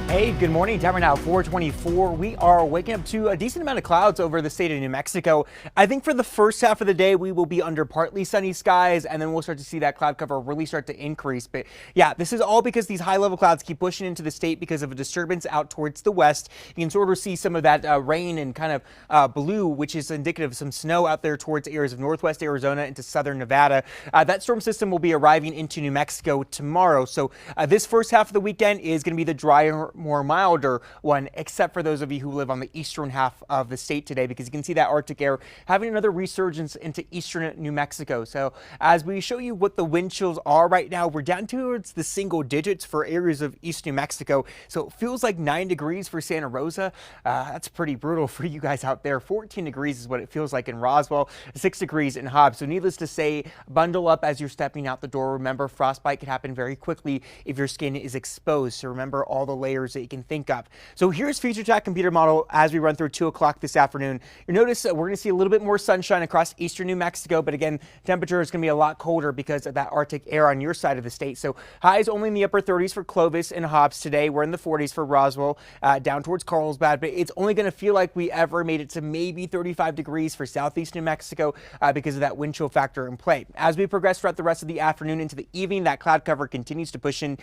Hey, good morning. Time right now, 424. We are waking up to a decent amount of clouds over the state of New Mexico. I think for the first half of the day, we will be under partly sunny skies, and then we'll start to see that cloud cover really start to increase. But yeah, this is all because these high level clouds keep pushing into the state because of a disturbance out towards the west. You can sort of see some of that rain and kind of blue, which is indicative of some snow out there towards areas of northwest Arizona into southern Nevada. That storm system will be arriving into New Mexico tomorrow. So this first half of the weekend is going to be the drier, more milder one, except for those of you who live on the eastern half of the state today, because you can see that Arctic air having another resurgence into eastern New Mexico. So as we show you what the wind chills are right now, we're down towards the single digits for areas of east New Mexico. So it feels like 9 degrees for Santa Rosa. That's pretty brutal for you guys out there. 14 degrees is what it feels like in Roswell, 6 degrees in Hobbs. So needless to say, bundle up as you're stepping out the door. Remember, frostbite can happen very quickly if your skin is exposed. So remember all the layers that you can think of. So here's Future Tech computer model as we run through 2 o'clock this afternoon. You notice we're going to see a little bit more sunshine across eastern New Mexico, but again, temperature is going to be a lot colder because of that Arctic air on your side of the state. So highs only in the upper 30s for Clovis and Hobbs today. We're in the 40s for Roswell, down towards Carlsbad, but it's only going to feel like we ever made it to maybe 35 degrees for southeast New Mexico because of that wind chill factor in play. As we progress throughout the rest of the afternoon into the evening, that cloud cover continues to push into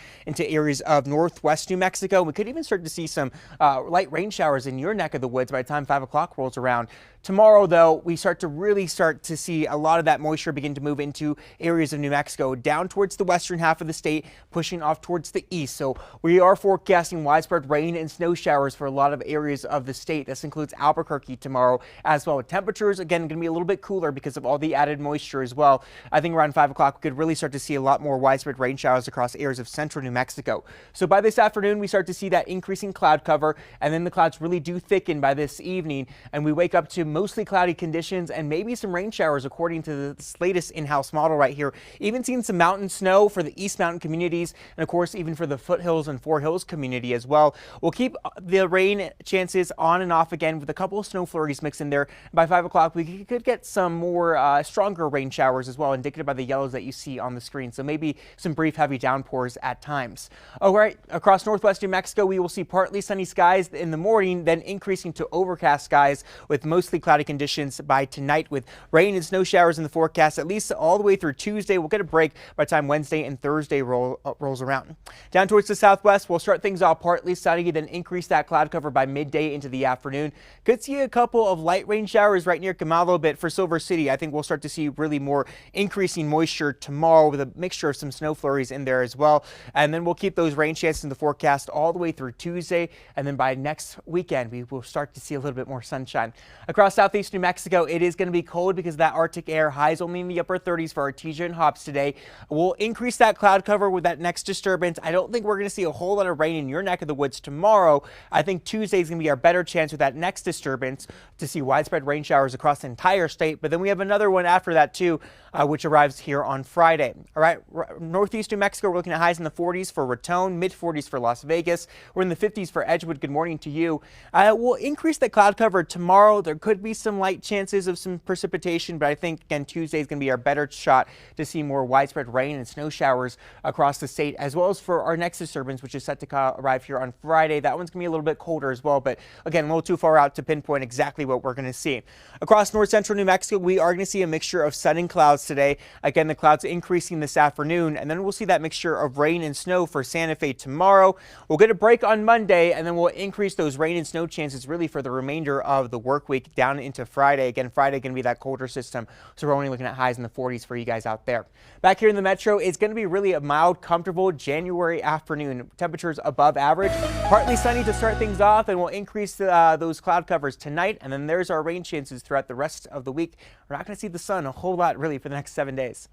areas of northwest New Mexico. We could even start to see some light rain showers in your neck of the woods by the time 5 o'clock rolls around. Tomorrow, though, we start to see a lot of that moisture begin to move into areas of New Mexico, down towards the western half of the state, pushing off towards the east. So we are forecasting widespread rain and snow showers for a lot of areas of the state. This includes Albuquerque tomorrow as well. Temperatures, again, going to be a little bit cooler because of all the added moisture as well. I think around 5 o'clock, we could really start to see a lot more widespread rain showers across areas of central New Mexico. So by this afternoon, we start to see that increasing cloud cover, and then the clouds really do thicken by this evening, and we wake up to mostly cloudy conditions and maybe some rain showers according to this latest in-house model right here. Even seeing some mountain snow for the East Mountain communities, and of course even for the Foothills and Four Hills community as well. We'll keep the rain chances on and off again with a couple of snow flurries mixed in there. By 5 o'clock we could get some more stronger rain showers as well, indicated by the yellows that you see on the screen. So maybe some brief heavy downpours at times. All right, across northwest New Mexico we will see partly sunny skies in the morning, then increasing to overcast skies with mostly cloudy conditions by tonight, with rain and snow showers in the forecast at least all the way through Tuesday. We'll get a break by the time Wednesday and Thursday rolls around. Down towards the southwest, we'll start things off partly sunny, then increase that cloud cover by midday into the afternoon. Could see a couple of light rain showers right near Camalo, but for Silver City, I think we'll start to see really more increasing moisture tomorrow with a mixture of some snow flurries in there as well. And then we'll keep those rain chances in the forecast all the way through Tuesday, and then by next weekend we will start to see a little bit more sunshine. Across southeast New Mexico, it is going to be cold because of that Arctic air. Highs only in the upper 30s for Artesia and Hobbs today. We'll increase that cloud cover with that next disturbance. I don't think we're going to see a whole lot of rain in your neck of the woods tomorrow. I think Tuesday is going to be our better chance with that next disturbance to see widespread rain showers across the entire state. But then we have another one after that too, which arrives here on Friday. All right, northeast New Mexico, we're looking at highs in the 40s for Raton, mid 40s for Las Vegas. We're in the 50s for Edgewood. Good morning to you. We'll increase the cloud cover tomorrow. There could be some light chances of some precipitation, but I think again Tuesday is going to be our better shot to see more widespread rain and snow showers across the state, as well as for our next disturbance, which is set to arrive here on Friday. That one's going to be a little bit colder as well, but again a little too far out to pinpoint exactly what we're going to see. Across north central New Mexico, we are going to see a mixture of sun and clouds today. Again, the clouds increasing this afternoon, and then we'll see that mixture of rain and snow for Santa Fe tomorrow. We'll get a break on Monday, and then we'll increase those rain and snow chances really for the remainder of the work week down into Friday. Again, Friday going to be that colder system, so we're only looking at highs in the 40s for you guys out there. Back here in the metro, it's going to be really a mild, comfortable January afternoon. Temperatures above average, partly sunny to start things off, and we'll increase those cloud covers tonight, and then there's our rain chances throughout the rest of the week. We're not going to see the sun a whole lot really for the next 7 days.